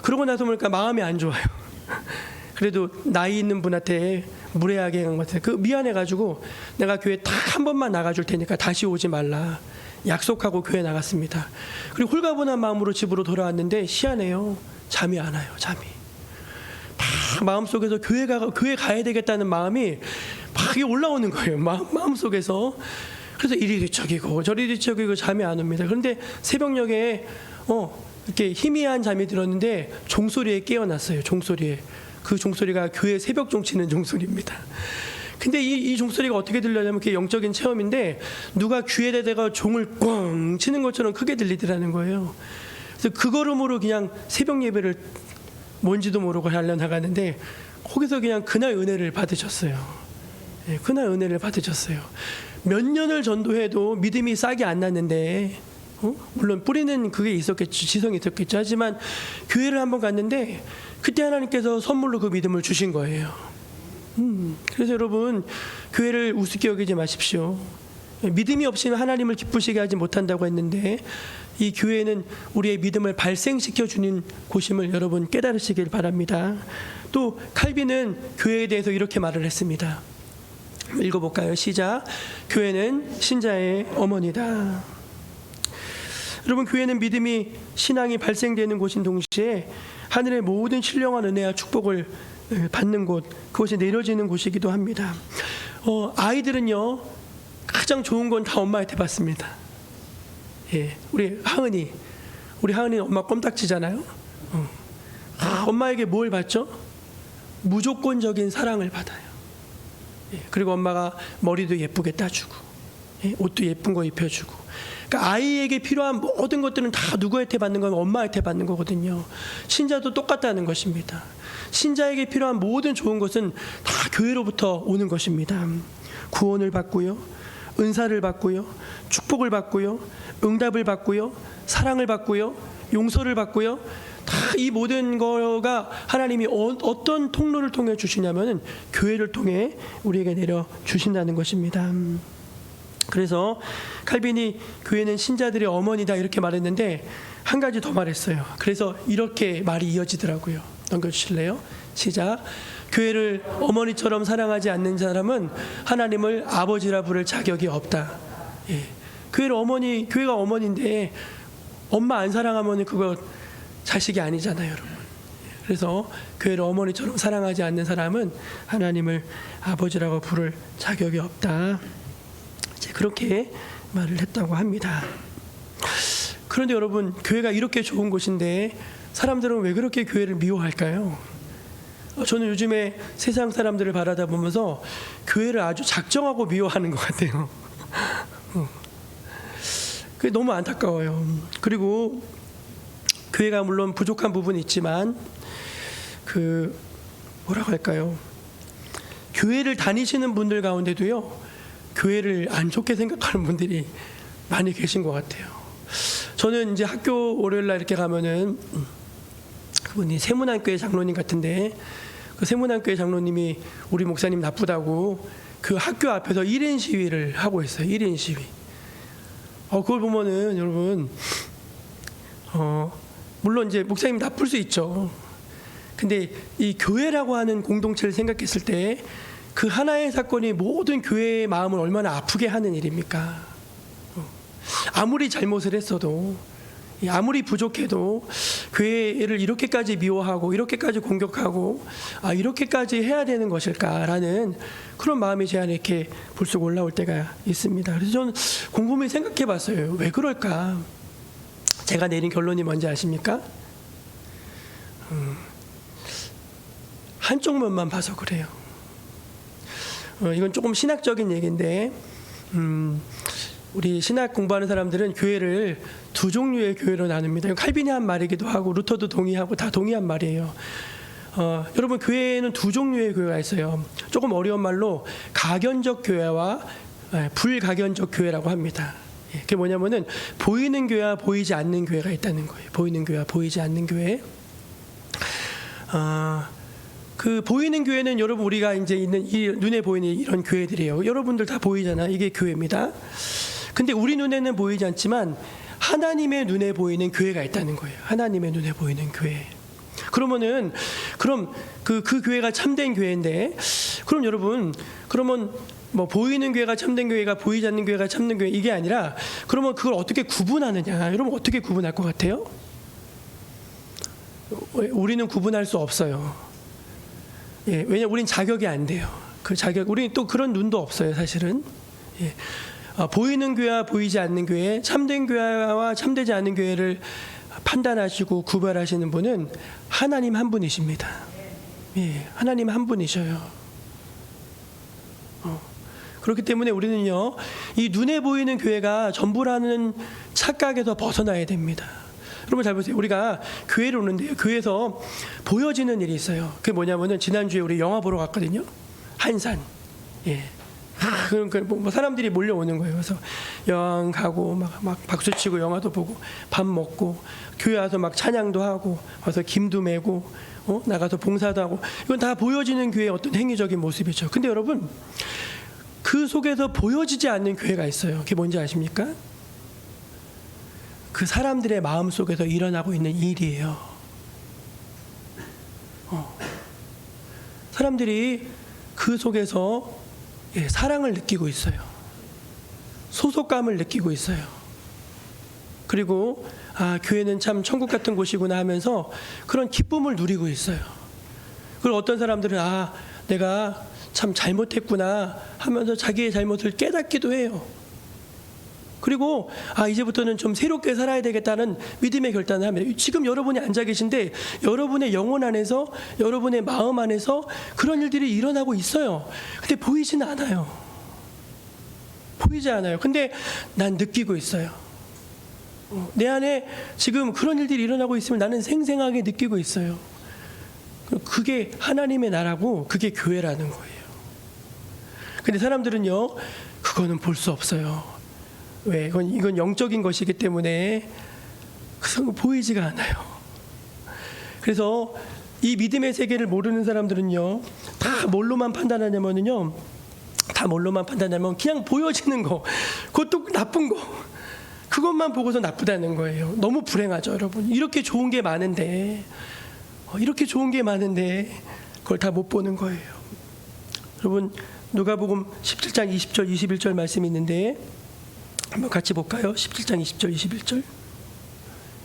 그러고 나서 보니까 마음이 안 좋아요. 그래도 나이 있는 분한테 무례하게 한 것 같아요. 그 미안해가지고 내가 교회 딱 한 번만 나가줄 테니까 다시 오지 말라 약속하고 교회 나갔습니다. 그리고 홀가분한 마음으로 집으로 돌아왔는데 희한해요. 잠이 안 와요. 잠이. 막 마음속에서 교회 가야 되겠다는 마음이 막 올라오는 거예요. 마음속에서. 그래서 이리 뒤척이고 저리 뒤척이고 잠이 안 옵니다. 그런데 새벽녘에 이렇게 희미한 잠이 들었는데 종소리에 깨어났어요. 종소리에. 그 종소리가 교회 새벽 종 치는 종소리입니다. 근데 이 종소리가 어떻게 들려냐면 그게 영적인 체험인데 누가 귀에다가 종을 꽝 치는 것처럼 크게 들리더라는 거예요. 그래서 그 걸음으로 그냥 새벽 예배를 뭔지도 모르고 달려나가는데 거기서 그냥 그날 은혜를 받으셨어요. 예, 그날 은혜를 받으셨어요. 몇 년을 전도해도 믿음이 싹이 안 났는데 물론 뿌리는 그게 있었겠죠. 지성이 있었겠죠. 하지만 교회를 한번 갔는데 그때 하나님께서 선물로 그 믿음을 주신 거예요. 그래서 여러분 교회를 우습게 여기지 마십시오. 믿음이 없이는 하나님을 기쁘시게 하지 못한다고 했는데 이 교회는 우리의 믿음을 발생시켜 주는 곳임을 여러분 깨달으시길 바랍니다. 또 칼빈은 교회에 대해서 이렇게 말을 했습니다. 읽어볼까요? 시작. 교회는 신자의 어머니다. 여러분 교회는 믿음이 신앙이 발생되는 곳인 동시에 하늘의 모든 신령한 은혜와 축복을 받는 곳, 그것이 내려지는 곳이기도 합니다. 아이들은요 가장 좋은 건 다 엄마한테 받습니다. 예, 우리 하은이 엄마 껌딱지잖아요. 엄마에게 뭘 받죠? 무조건적인 사랑을 받아요. 예, 그리고 엄마가 머리도 예쁘게 따주고, 예, 옷도 예쁜 거 입혀주고. 그러니까 아이에게 필요한 모든 것들은 다 누구한테 받는 건 엄마한테 받는 거거든요. 신자도 똑같다는 것입니다. 신자에게 필요한 모든 좋은 것은 다 교회로부터 오는 것입니다. 구원을 받고요, 은사를 받고요, 축복을 받고요, 응답을 받고요, 사랑을 받고요, 용서를 받고요. 다 이 모든 거가 하나님이 어떤 통로를 통해 주시냐면은 교회를 통해 우리에게 내려 주신다는 것입니다. 그래서 칼빈이 교회는 신자들의 어머니다 이렇게 말했는데 한 가지 더 말했어요. 그래서 이렇게 말이 이어지더라고요. 넘겨주실래요? 시작. 교회를 어머니처럼 사랑하지 않는 사람은 하나님을 아버지라 부를 자격이 없다. 예. 교회가 어머니인데 엄마 안 사랑하면 그거 자식이 아니잖아요, 여러분. 그래서 교회를 어머니처럼 사랑하지 않는 사람은 하나님을 아버지라고 부를 자격이 없다. 이제 그렇게 말을 했다고 합니다. 그런데 여러분 교회가 이렇게 좋은 곳인데 사람들은 왜 그렇게 교회를 미워할까요? 저는 요즘에 세상 사람들을 바라다 보면서 교회를 아주 작정하고 미워하는 것 같아요. 그게 너무 안타까워요. 그리고 교회가 물론 부족한 부분이 있지만 뭐라고 할까요? 교회를 다니시는 분들 가운데도요 교회를 안 좋게 생각하는 분들이 많이 계신 것 같아요. 저는 이제 학교 월요일날 이렇게 가면은 그분이 세문안교회 장로님 같은데 그 세문안교회 장로님이 우리 목사님 나쁘다고 그 학교 앞에서 1인 시위를 하고 있어요. 1인 시위. 그걸 보면은 여러분 물론 이제 목사님 나쁠 수 있죠. 근데 이 교회라고 하는 공동체를 생각했을 때 그 하나의 사건이 모든 교회의 마음을 얼마나 아프게 하는 일입니까? 아무리 잘못을 했어도 아무리 부족해도 교회를 이렇게까지 미워하고 이렇게까지 공격하고 이렇게까지 해야 되는 것일까라는 그런 마음이 제 안에 이렇게 불쑥 올라올 때가 있습니다. 그래서 저는 곰곰이 생각해 봤어요. 왜 그럴까? 제가 내린 결론이 뭔지 아십니까? 한쪽 면만 봐서 그래요. 이건 조금 신학적인 얘기인데 우리 신학 공부하는 사람들은 교회를 두 종류의 교회로 나눕니다. 칼빈이 한 말이기도 하고 루터도 동의하고 다 동의한 말이에요. 여러분 교회에는 두 종류의 교회가 있어요. 조금 어려운 말로 가견적 교회와 불가견적 교회라고 합니다. 그게 뭐냐면은 보이는 교회와 보이지 않는 교회가 있다는 거예요. 보이는 교회와 보이지 않는 교회. 그 보이는 교회는 여러분 우리가 이제 있는 이 눈에 보이는 이런 교회들이에요. 여러분들 다 보이잖아. 이게 교회입니다. 근데 우리 눈에는 보이지 않지만 하나님의 눈에 보이는 교회가 있다는 거예요. 하나님의 눈에 보이는 교회. 그러면은 그럼 그 교회가 참된 교회인데, 그럼 여러분, 그러면 뭐 보이는 교회가 참된 교회가 보이지 않는 교회가 참된 교회, 이게 아니라 그러면 그걸 어떻게 구분하느냐? 여러분 어떻게 구분할 것 같아요? 우리는 구분할 수 없어요. 예, 왜냐 우린 자격이 안 돼요. 그 자격, 우리는 또 그런 눈도 없어요, 사실은. 예. 보이는 교회와 보이지 않는 교회, 참된 교회와 참되지 않는 교회를 판단하시고 구별하시는 분은 하나님 한 분이십니다. 예, 하나님 한 분이셔요. 그렇기 때문에 우리는요, 이 눈에 보이는 교회가 전부라는 착각에서 벗어나야 됩니다. 여러분 잘 보세요. 우리가 교회를 오는데요, 교회에서 보여지는 일이 있어요. 그게 뭐냐면은 지난주에 우리 영화 보러 갔거든요. 한산. 예. 그러니까 뭐 사람들이 몰려오는 거예요. 그래서 영화 가고 막 박수 치고 영화도 보고 밥 먹고 교회 와서 막 찬양도 하고 와서 김도 메고 나가서 봉사도 하고, 이건 다 보여지는 교회의 어떤 행위적인 모습이죠. 근데 여러분, 그 속에서 보여지지 않는 교회가 있어요. 그게 뭔지 아십니까? 그 사람들의 마음 속에서 일어나고 있는 일이에요. 사람들이 그 속에서 사랑을 느끼고 있어요. 소속감을 느끼고 있어요. 그리고 교회는 참 천국 같은 곳이구나 하면서 그런 기쁨을 누리고 있어요. 그리고 어떤 사람들은 내가 참 잘못했구나 하면서 자기의 잘못을 깨닫기도 해요. 그리고 이제부터는 좀 새롭게 살아야 되겠다는 믿음의 결단을 합니다. 지금 여러분이 앉아 계신데 여러분의 영혼 안에서, 여러분의 마음 안에서 그런 일들이 일어나고 있어요. 근데 보이지는 않아요. 보이지 않아요. 근데 난 느끼고 있어요. 내 안에 지금 그런 일들이 일어나고 있으면 나는 생생하게 느끼고 있어요. 그게 하나님의 나라고 그게 교회라는 거예요. 근데 사람들은요, 그거는 볼 수 없어요. 왜? 이건 영적인 것이기 때문에 보이지가 않아요. 그래서 이 믿음의 세계를 모르는 사람들은요, 다 뭘로만 판단하냐면요, 그냥 보여지는 거, 그것도 나쁜 거, 그것만 보고서 나쁘다는 거예요. 너무 불행하죠, 여러분. 이렇게 좋은 게 많은데 그걸 다 못 보는 거예요. 여러분, 누가복음 17장 20절 21절 말씀이 있는데 한번 같이 볼까요? 17장 20절 21절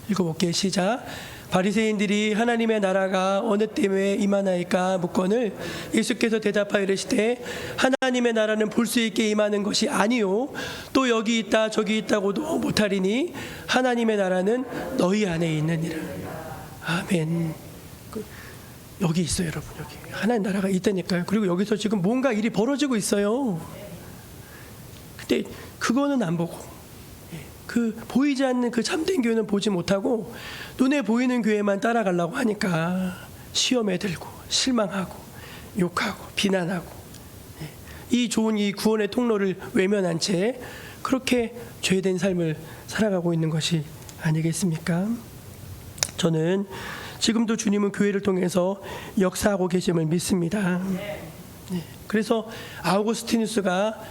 읽어볼게요. 시작. 바리새인들이 하나님의 나라가 어느 때에 임하나이까 묻거늘 예수께서 대답하여 이르시되 하나님의 나라는 볼 수 있게 임하는 것이 아니요 또 여기 있다 저기 있다고도 못하리니 하나님의 나라는 너희 안에 있느니라. 아멘. 여기 있어요, 여러분. 여기 하나님 나라가 있다니까요. 그리고 여기서 지금 뭔가 일이 벌어지고 있어요. 근데 그거는 안 보고, 그 보이지 않는 그 참된 교회는 보지 못하고 눈에 보이는 교회만 따라가려고 하니까 시험에 들고 실망하고 욕하고 비난하고, 이 좋은 이 구원의 통로를 외면한 채 그렇게 죄된 삶을 살아가고 있는 것이 아니겠습니까? 저는 지금도 주님은 교회를 통해서 역사하고 계심을 믿습니다. 그래서 아우구스티누스가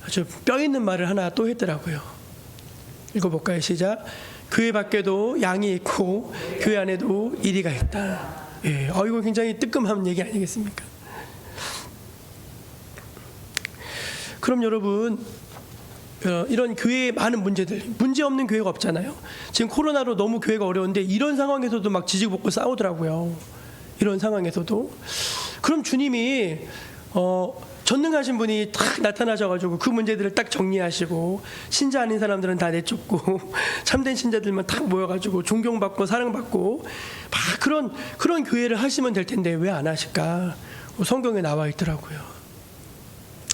아주 뼈 있는 말을 하나 또 했더라고요. 읽어볼까요? 시작. 교회 밖에도 양이 있고 교회 안에도 이리가 있다. 이거 굉장히 뜨끔한 얘기 아니겠습니까? 그럼 여러분, 이런 교회의 많은 문제들, 문제 없는 교회가 없잖아요. 지금 코로나로 너무 교회가 어려운데 이런 상황에서도 막 지지고 볶고 싸우더라고요. 이런 상황에서도. 그럼 주님이 전능하신 분이 딱 나타나셔가지고 그 문제들을 딱 정리하시고 신자 아닌 사람들은 다 내쫓고 참된 신자들만 딱 모여가지고 존경받고 사랑받고 막 그런 교회를 하시면 될 텐데 왜 안 하실까? 성경에 나와 있더라고요.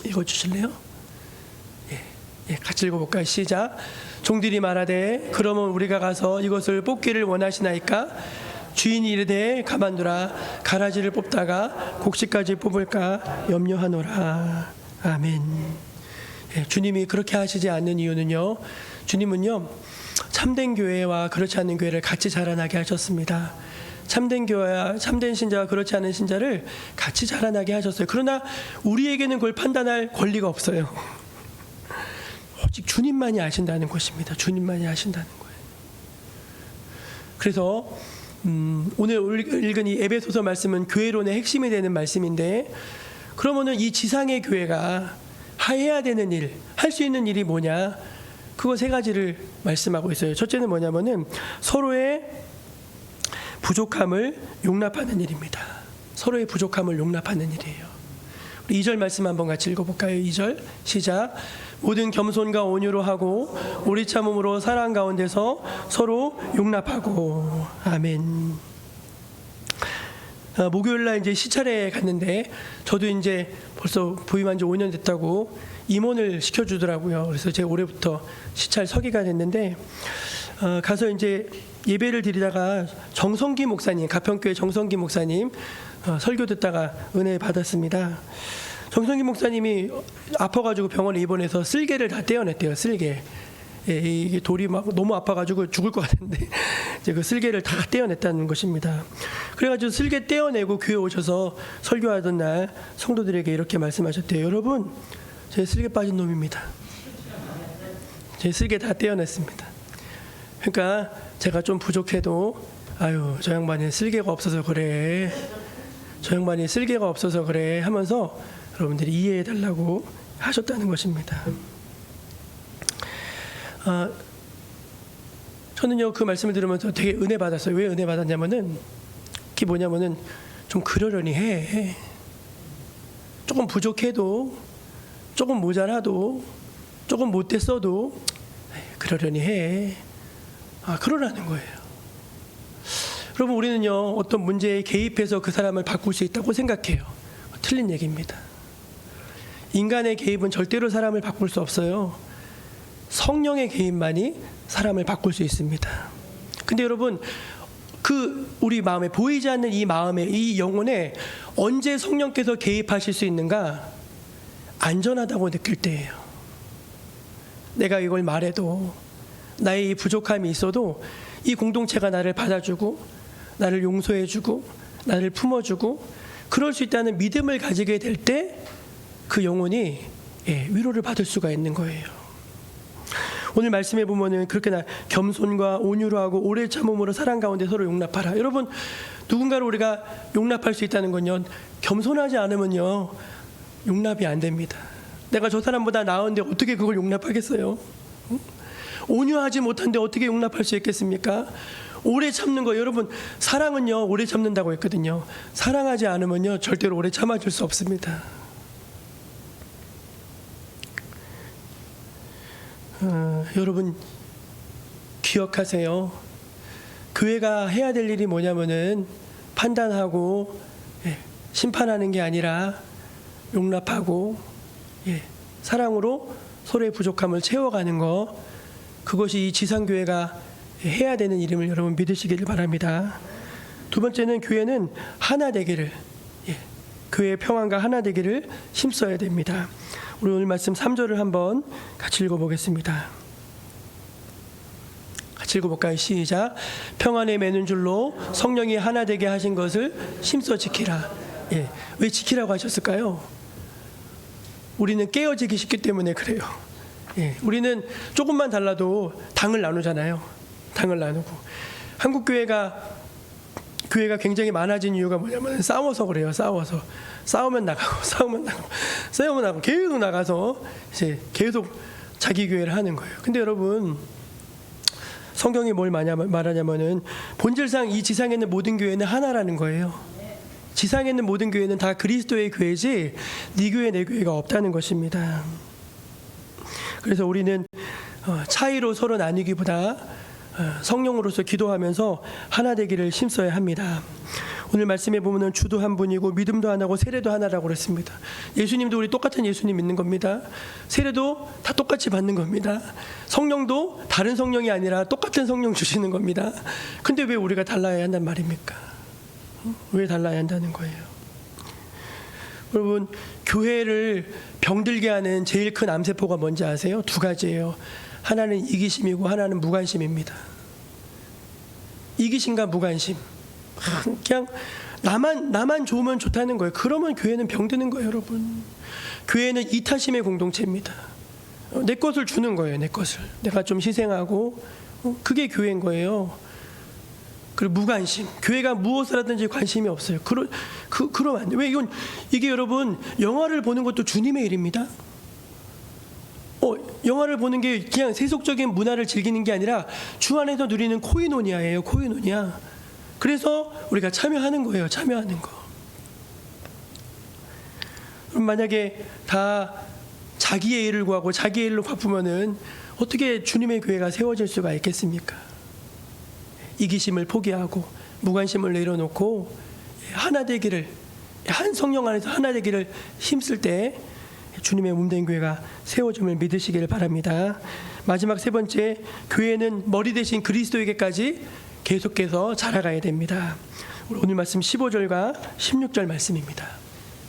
읽어주실래요? 같이 읽어볼까요? 시작. 종들이 말하되 그러면 우리가 가서 이것을 뽑기를 원하시나이까? 주인이 이르되 가만두라. 가라지를 뽑다가 곡식까지 뽑을까 염려하노라. 아멘. 주님이 그렇게 하시지 않는 이유는요, 주님은요 참된 교회와 그렇지 않은 교회를 같이 자라나게 하셨습니다. 참된 교회와 참된 신자와 그렇지 않은 신자를 같이 자라나게 하셨어요. 그러나 우리에게는 그걸 판단할 권리가 없어요. 오직 주님만이 아신다는 것입니다. 주님만이 아신다는 거예요. 그래서 오늘 읽은 이 에베소서 말씀은 교회론의 핵심이 되는 말씀인데, 그러면은 이 지상의 교회가 해야 되는 일, 할 수 있는 일이 뭐냐? 그거 세 가지를 말씀하고 있어요. 첫째는 뭐냐면은 서로의 부족함을 용납하는 일입니다. 서로의 부족함을 용납하는 일이에요. 우리 2절 말씀 한번 같이 읽어볼까요? 2절 시작. 모든 겸손과 온유로 하고 오래 참음으로 사랑 가운데서 서로 용납하고. 아멘. 목요일 날 이제 시찰에 갔는데, 저도 이제 벌써 부임한 지 5년 됐다고 임원을 시켜주더라고요. 그래서 제가 올해부터 시찰 서기가 됐는데, 가서 이제 예배를 드리다가 정성기 목사님, 가평교회 정성기 목사님 설교 듣다가 은혜 받았습니다. 정성기 목사님이 아파가지고 병원에 입원해서 쓸개를 다 떼어냈대요. 쓸개. 예, 이게 돌이 막 너무 아파가지고 죽을 것 같은데 이제 그 쓸개를 다 떼어냈다는 것입니다. 그래가지고 쓸개 떼어내고 교회 오셔서 설교하던 날 성도들에게 이렇게 말씀하셨대요. 여러분, 제 쓸개 빠진 놈입니다. 제 쓸개 다 떼어냈습니다. 그러니까 제가 좀 부족해도, 아유, 저 양반이 쓸개가 없어서 그래, 저 양반이 쓸개가 없어서 그래 하면서 여러분들이 이해해달라고 하셨다는 것입니다. 저는요, 그 말씀을 들으면서 되게 은혜 받았어요. 왜 은혜 받았냐면은, 그게 뭐냐면은 좀 그러려니 해. 조금 부족해도, 조금 모자라도, 조금 못됐어도 그러려니 해. 그러라는 거예요. 여러분, 우리는요, 어떤 문제에 개입해서 그 사람을 바꿀 수 있다고 생각해요. 틀린 얘기입니다. 인간의 개입은 절대로 사람을 바꿀 수 없어요. 성령의 개입만이 사람을 바꿀 수 있습니다. 근데 여러분, 그 우리 마음에 보이지 않는 이 마음에, 이 영혼에 언제 성령께서 개입하실 수 있는가? 안전하다고 느낄 때예요. 내가 이걸 말해도, 나의 이 부족함이 있어도 이 공동체가 나를 받아주고, 나를 용서해주고, 나를 품어주고, 그럴 수 있다는 믿음을 가지게 될 때 그 영혼이 위로를 받을 수가 있는 거예요. 오늘 말씀해 보면은 그렇게 겸손과 온유로 하고 오래 참음으로 사랑 가운데 서로 용납하라. 여러분, 누군가를 우리가 용납할 수 있다는 건요, 겸손하지 않으면요 용납이 안 됩니다. 내가 저 사람보다 나은데 어떻게 그걸 용납하겠어요? 온유하지 못한데 어떻게 용납할 수 있겠습니까? 오래 참는 거, 여러분, 사랑은요 오래 참는다고 했거든요. 사랑하지 않으면요 절대로 오래 참아줄 수 없습니다. 여러분, 기억하세요. 교회가 해야 될 일이 뭐냐면은 판단하고 심판하는 게 아니라 용납하고 사랑으로 서로의 부족함을 채워가는 거, 그것이 이 지상교회가 해야 되는 일임을 여러분 믿으시기를 바랍니다. 두 번째는 교회는 하나 되기를, 교회의 평안과 하나 되기를 힘써야 됩니다. 우리 오늘 말씀 3절을 한번 같이 읽어보겠습니다. 같이 읽어볼까요? 시작. 평안에 매는 줄로 성령이 하나 되게 하신 것을 힘써 지키라. 왜 지키라고 하셨을까요? 우리는 깨어지기 쉽기 때문에 그래요. 우리는 조금만 달라도 당을 나누잖아요. 당을 나누고. 한국 교회가 굉장히 많아진 이유가 뭐냐면 싸워서 그래요. 싸우면 나가고 계속 나가서 이제 계속 자기 교회를 하는 거예요. 근데 여러분, 성경이 뭘 말하냐면은 본질상 이 지상에 있는 모든 교회는 하나라는 거예요. 지상에 있는 모든 교회는 다 그리스도의 교회지 네 교회 내 교회가 없다는 것입니다. 그래서 우리는 차이로 서로 나뉘기보다 성령으로서 기도하면서 하나 되기를 힘써야 합니다. 오늘 말씀에 보면은 주도 한 분이고 믿음도 하나고 세례도 하나라고 그랬습니다. 예수님도 우리 똑같은 예수님 믿는 겁니다. 세례도 다 똑같이 받는 겁니다. 성령도 다른 성령이 아니라 똑같은 성령 주시는 겁니다. 근데 왜 우리가 달라야 한단 말입니까? 왜 달라야 한다는 거예요? 여러분, 교회를 병들게 하는 제일 큰 암세포가 뭔지 아세요? 두 가지예요. 하나는 이기심이고 하나는 무관심입니다. 이기심과 무관심. 그냥 나만 좋으면 좋다는 거예요. 그러면 교회는 병드는 거예요, 여러분. 교회는 이타심의 공동체입니다. 내 것을 주는 거예요. 내 것을 내가 좀 희생하고 그게 교회인 거예요. 그리고 무관심, 교회가 무엇을 하든지 관심이 없어요. 그러면 안 돼요. 왜 이게 여러분 영화를 보는 것도 주님의 일입니다. 영화를 보는 게 그냥 세속적인 문화를 즐기는 게 아니라 주 안에서 누리는 코이노니아예요. 코이노니아. 그래서 우리가 참여하는 거예요. 참여하는 거. 그럼 만약에 다 자기의 일을 구하고 자기의 일로 바쁘면은 어떻게 주님의 교회가 세워질 수가 있겠습니까? 이기심을 포기하고 무관심을 내려놓고 하나 되기를, 한 성령 안에서 하나 되기를 힘쓸 때 주님의 몸된 교회가 세워짐을 믿으시기를 바랍니다. 마지막 세 번째, 교회는 머리 대신 그리스도에게까지 계속해서 자라가야 됩니다. 오늘 말씀 15절과 16절 말씀입니다.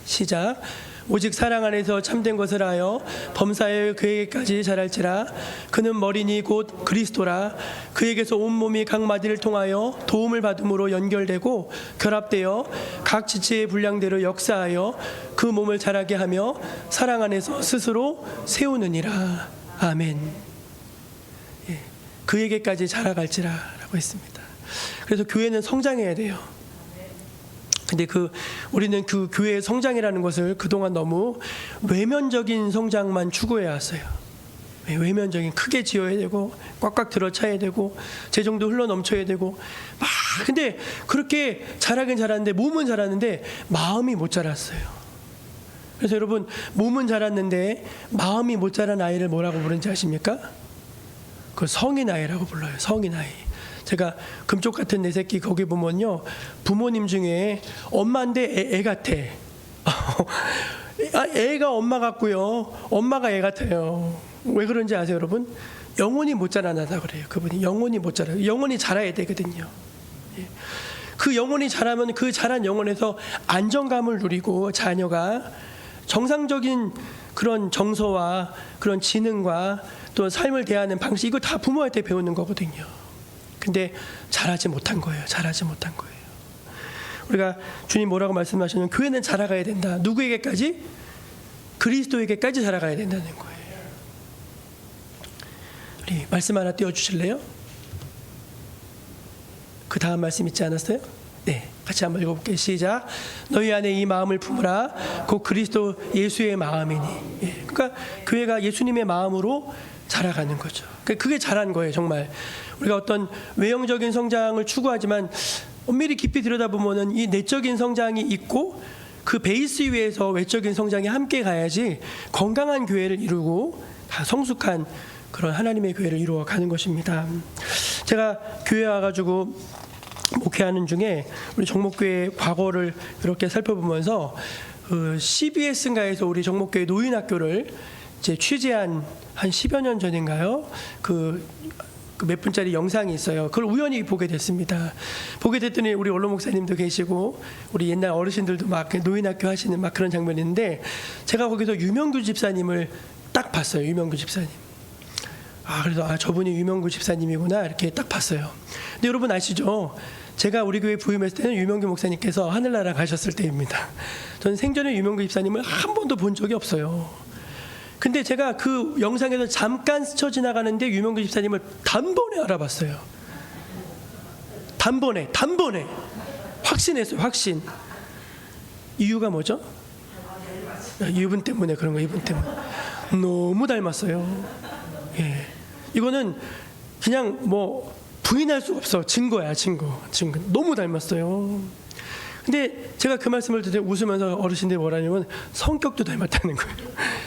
시작. 오직 사랑 안에서 참된 것을 하여 범사에 그에게까지 자랄지라. 그는 머리니 곧 그리스도라. 그에게서 온몸이 각 마디를 통하여 도움을 받음으로 연결되고 결합되어 각 지체의 분량대로 역사하여 그 몸을 자라게 하며 사랑 안에서 스스로 세우느니라. 아멘. 그에게까지 자라갈지라라고 했습니다. 그래서 교회는 성장해야 돼요. 근데 우리는 그 교회의 성장이라는 것을 그동안 너무 외면적인 성장만 추구해 왔어요. 외면적인, 크게 지어야 되고 꽉꽉 들어차야 되고 재정도 흘러 넘쳐야 되고 막. 근데 그렇게 자라긴 자랐는데 몸은 자랐는데 마음이 못 자랐어요. 그래서 여러분, 몸은 자랐는데 마음이 못 자란 아이를 뭐라고 부르는지 아십니까? 그 성인 아이라고 불러요. 성인 아이. 제가 금쪽 같은 내 새끼 거기 보면요, 부모님 중에 엄마인데 애 같아. 애가 엄마 같고요, 엄마가 애 같아요. 왜 그런지 아세요, 여러분? 영혼이 못 자라나다 그래요. 그분이 영혼이 못 자라요. 영혼이 자라야 되거든요. 그 영혼이 자라면 그 자란 영혼에서 안정감을 누리고 자녀가 정상적인 그런 정서와 그런 지능과 또 삶을 대하는 방식, 이거 다 부모한테 배우는 거거든요. 근데 잘하지 못한 거예요. 잘하지 못한 거예요. 우리가 주님 뭐라고 말씀하시냐면 교회는 자라가야 된다. 누구에게까지? 그리스도에게까지 자라가야 된다는 거예요. 우리 말씀 하나 띄워주실래요? 그 다음 말씀 있지 않았어요? 네, 같이 한번 읽어볼게요. 시작. 너희 안에 이 마음을 품으라. 곧 그리스도 예수의 마음이니. 그러니까 교회가 예수님의 마음으로 자라가는 거죠. 그게 자란 거예요. 정말 우리가 어떤 외형적인 성장을 추구하지만 엄밀히 깊이 들여다보면 이 내적인 성장이 있고 그 베이스 위에서 외적인 성장이 함께 가야지 건강한 교회를 이루고 다 성숙한 그런 하나님의 교회를 이루어 가는 것입니다. 제가 교회 와가지고 목회하는 중에 우리 정목교회 과거를 이렇게 살펴보면서 CBS인가에서 우리 정목교회 노인학교를 이제 취재한 한 10여 년 전인가요? 그 몇 분짜리 영상이 있어요. 그걸 우연히 보게 됐습니다. 보게 됐더니 우리 원로 목사님도 계시고 우리 옛날 어르신들도 막 노인학교 하시는 막 그런 장면인데, 제가 거기서 유명규 집사님을 딱 봤어요. 유명규 집사님. 그래서 저분이 유명규 집사님이구나 이렇게 딱 봤어요. 근데 여러분 아시죠? 제가 우리 교회 부임했을 때는 유명규 목사님께서 하늘나라 가셨을 때입니다. 저는 생전에 유명규 집사님을 한 번도 본 적이 없어요. 근데 제가 그 영상에서 잠깐 스쳐 지나가는데 유명규 집사님을 단번에 알아봤어요. 단번에 확신했어요. 확신. 이유가 뭐죠? 이분 때문에 그런 거예요. 이분 때문에 너무 닮았어요. 예, 이거는 그냥 뭐 부인할 수가 없어. 증거야, 증거. 너무 닮았어요. 근데 제가 그 말씀을 듣고 웃으면서 어르신들이 뭐라냐면 성격도 닮았다는 거예요.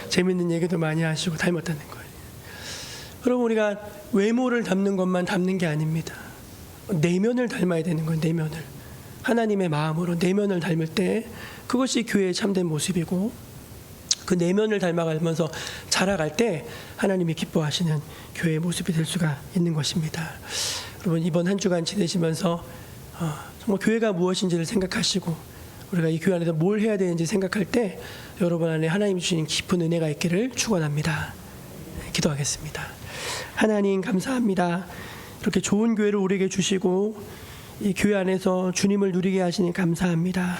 재밌는 얘기도 많이 하시고 닮았다는 거예요. 여러분, 우리가 외모를 닮는 것만 닮는 게 아닙니다. 내면을 닮아야 되는 거예요. 내면을. 하나님의 마음으로 내면을 닮을 때 그것이 교회의 참된 모습이고, 그 내면을 닮아가면서 자라갈 때 하나님이 기뻐하시는 교회의 모습이 될 수가 있는 것입니다. 여러분, 이번 한 주간 지내시면서 정말 교회가 무엇인지를 생각하시고 우리가 이 교회 안에서 뭘 해야 되는지 생각할 때 여러분 안에 하나님이 주신 깊은 은혜가 있기를 축원합니다. 기도하겠습니다. 하나님 감사합니다. 이렇게 좋은 교회를 우리에게 주시고 이 교회 안에서 주님을 누리게 하시니 감사합니다.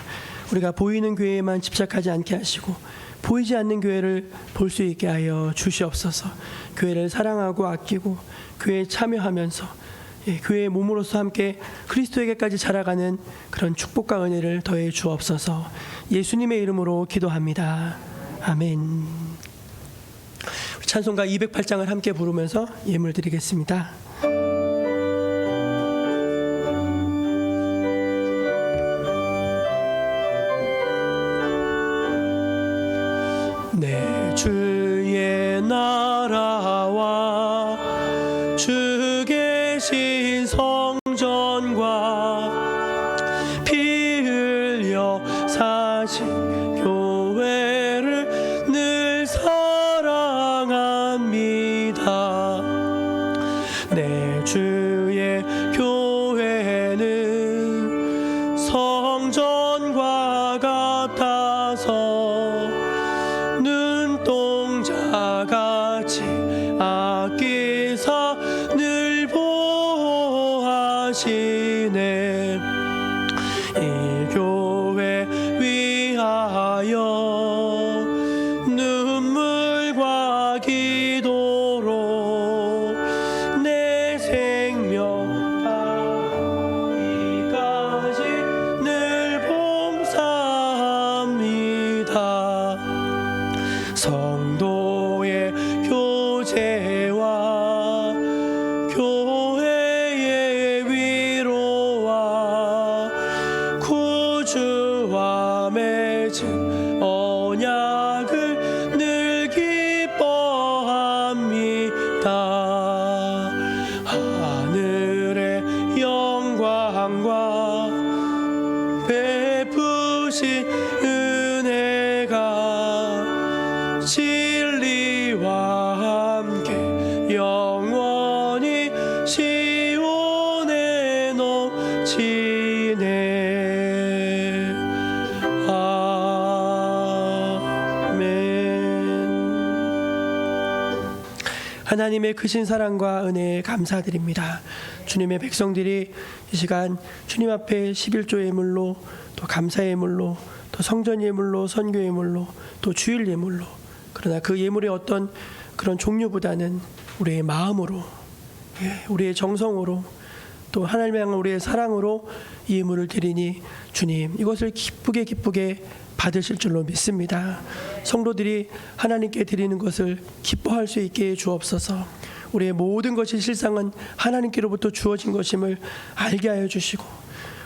우리가 보이는 교회에만 집착하지 않게 하시고 보이지 않는 교회를 볼 수 있게 하여 주시옵소서. 교회를 사랑하고 아끼고 교회에 참여하면서 교회의 몸으로서 함께 그리스도에게까지 자라가는 그런 축복과 은혜를 더해 주옵소서. 예수님의 이름으로 기도합니다. 아멘. 우리 찬송가 208장을 함께 부르면서 예물 드리겠습니다. 내 주의 나라와 주 계신 성전과 피 흘려 사신 교회를 늘 사랑합니다. 내 주의 교회는 성전과 같아서 눈동자같이 아끼사 늘 보호하시네. 이 교회 위하여 눈물과 기도로 내 생명 다하기까지 늘 봉사합니다. 성도의 교제와 교회의 위로와 구주와 맺은 언약을 늘 기뻐합니다. 하늘의 영광과 베푸신 은혜가 진리와 함께 영원히 시온에 넘치네. 아멘. 하나님의 크신 사랑과 은혜에 감사드립니다. 주님의 백성들이 이 시간 주님 앞에 11조 예물로 또 감사 예물로 또 성전 예물로 선교 예물로 또 주일 예물로, 그러나 그 예물의 어떤 그런 종류보다는 우리의 마음으로, 우리의 정성으로, 또 하나님을 향한 우리의 사랑으로 이 예물을 드리니 주님 이것을 기쁘게 받으실 줄로 믿습니다. 성도들이 하나님께 드리는 것을 기뻐할 수 있게 해 주옵소서. 우리의 모든 것이 실상은 하나님께로부터 주어진 것임을 알게 하여 주시고,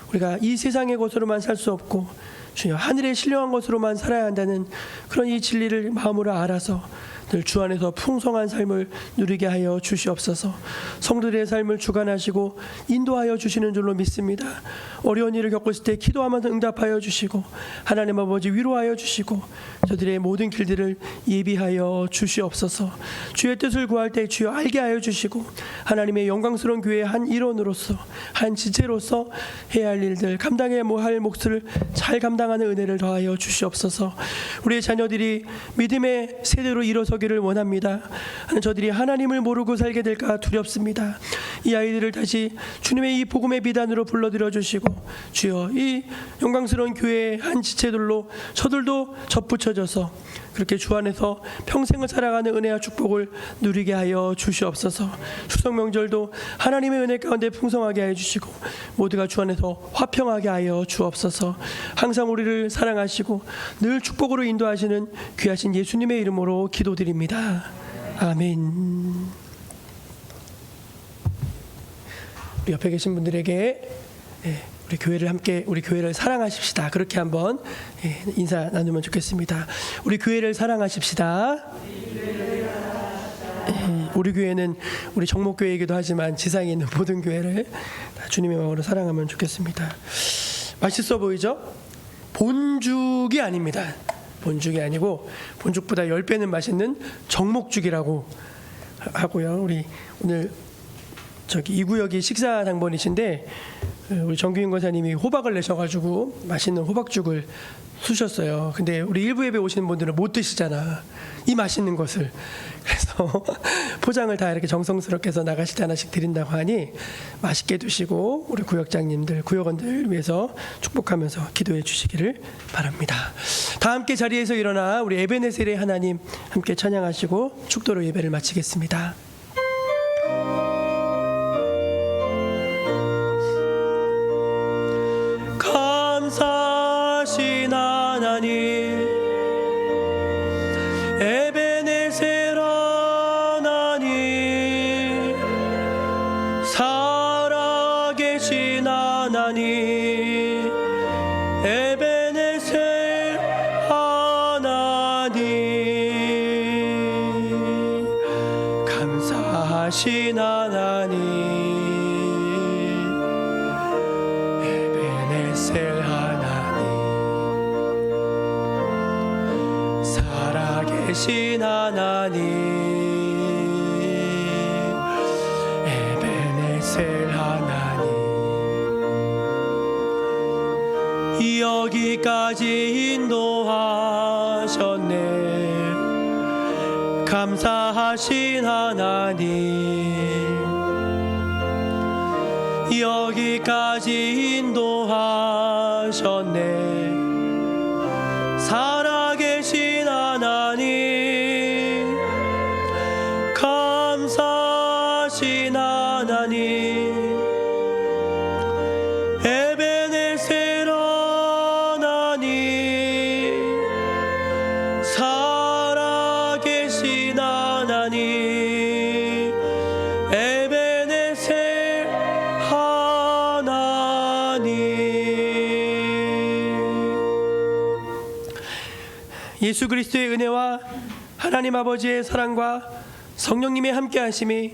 우리가 이 세상의 것으로만 살 수 없고 주여 하늘의 신령한 것으로만 살아야 한다는 그런 이 진리를 마음으로 알아서 늘 주 안에서 풍성한 삶을 누리게 하여 주시옵소서. 성도들의 삶을 주관하시고 인도하여 주시는 줄로 믿습니다. 어려운 일을 겪었을 때 기도하면서 응답하여 주시고 하나님 아버지 위로하여 주시고 저들의 모든 길들을 예비하여 주시옵소서. 주의 뜻을 구할 때 주여 알게 하여 주시고 하나님의 영광스러운 교회의 한 일원으로서, 한 지체로서 해야 할 일들, 감당해야 할 몫을 잘 감당하는 은혜를 더하여 주시옵소서. 우리의 자녀들이 믿음의 세대로 일어서기를 원합니다. 저들이 하나님을 모르고 살게 될까 두렵습니다. 이 아이들을 다시 주님의 이 복음의 비단으로 불러들여 주시고 주여 이 영광스러운 교회의 한 지체들로 저들도 접붙여져서 그렇게 주 안에서 평생을 살아가는 은혜와 축복을 누리게 하여 주시옵소서. 추석 명절도 하나님의 은혜 가운데 풍성하게 하여 주시고 모두가 주 안에서 화평하게 하여 주옵소서. 항상 우리를 사랑하시고 늘 축복으로 인도하시는 귀하신 예수님의 이름으로 기도드립니다. 아멘. 우리 옆에 계신 분들에게 우리 교회를 함께, 우리 교회를 사랑하십시다. 그렇게 한번 인사 나누면 좋겠습니다. 우리 교회를 사랑하십시다. 우리 교회는 우리 정목교회이기도 하지만 지상에 있는 모든 교회를 다 주님의 마음으로 사랑하면 좋겠습니다. 맛있어 보이죠? 본죽이 아닙니다. 본죽이 아니고 본죽보다 10배는 맛있는 정목죽이라고 하고요. 우리 오늘 저기 이 구역이 식사 당번이신데 우리 정규인 권사님이 호박을 내셔가지고 맛있는 호박죽을 쑤셨어요. 근데 우리 일부 예배 오시는 분들은 못 드시잖아, 이 맛있는 것을. 그래서 포장을 다 이렇게 정성스럽게 해서 나가실 때 하나씩 드린다고 하니 맛있게 드시고 우리 구역장님들, 구역원들 위해서 축복하면서 기도해 주시기를 바랍니다. 다 함께 자리에서 일어나 우리 에베네셀의 하나님 함께 찬양하시고 축도로 예배를 마치겠습니다. 감사하신 하나님, 에베네셀 하나님, 살아계신 하나님, 에베네셀 하나님, 감사하신 하나님, 에베네셀 살아계신 하나님, 에베네셀 하나님, 여기까지 인도하셨네. 감사하신 하나님, 여기까지 인도하셨네. 살아계신 하나님, 감사하신 하나님, 에베네셀 하나님, 살아계신 하나님, 에베네셀 하나님. 예수 그리스도의 은혜와 하나님 아버지의 사랑과 성령님의 함께하심이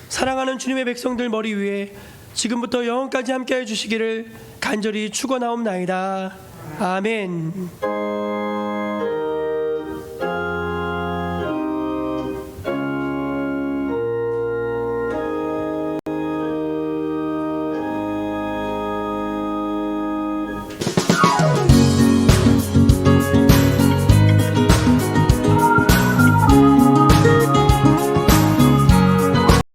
사랑하는 주님의 백성들 머리 위에 지금부터 영원까지 함께해 주시기를 간절히 축원하옵나이다. 아멘.